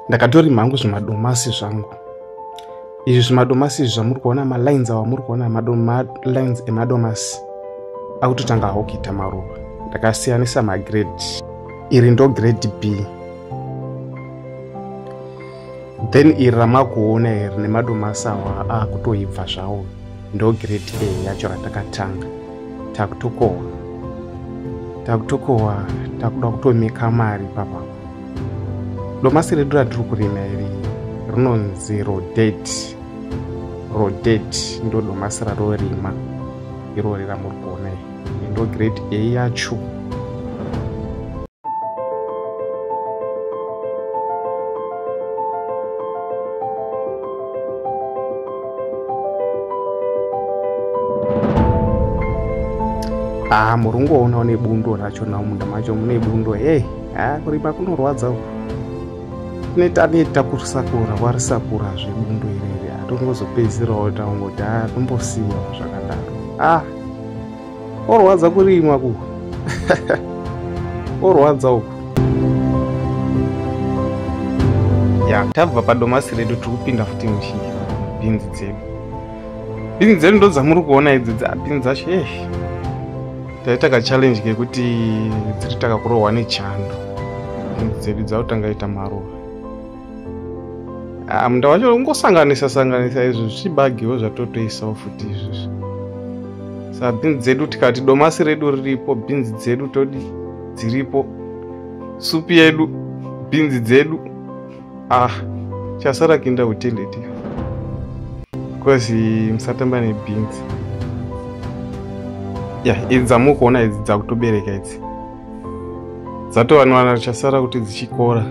ndakatorima hangu zvimadomasi zvangu. Izvi zvimadomasi zvamuri kuona, malines awa muri kuona, malines emadomasi akutotanga hawo kuita maruva. Ndakasiyanisa magrade. Iri ndo grade B. Then iri ramakuona iri nemadomasi awa akutoibva zvawo ndo grade A yacho ratakatanga. Takutokohwa takuda kutomeka mari papa. Domasi redu ratiri kurima iri rinonzi rodate. Rodate ndo domasi rarorima irori ramuri kuona iri ndo grade A yacho. Murungoona nebundo racho nawo munda macho mune bundo. Kurima kunorwadza. Neta kurisakura warisakura zvebundo ireri atongozopedzisirawo taungoti tombosiya zvakadaro. Orwadza kurima ku. Orwadza uku. Tabva padomasi redu tikupinda futi mubhinzi dzedu. Bhinzi dzedu ndo dzamuri kuona idzi bhinzi dzacho taita kachallenge kekuti dziri takakurohwa nechando. Bhinzi dzedu dzakutanga ita maruva. Munda wacho ungosanganisa izvo zvichibagiwo zvatotoisawo futi izvozvo. Saka bhinzi dzedu tikati domasi redu riripo, bhinzi dzedu todi dziripo, supu yedu, bhinzi dzedu. Chasara kuenda hotendeti. Because musatamba nebhinzi. Idzi dzamuri kuona idzi dzakutobereka idzi. Dzatovanwana chasara kuti dzichikora.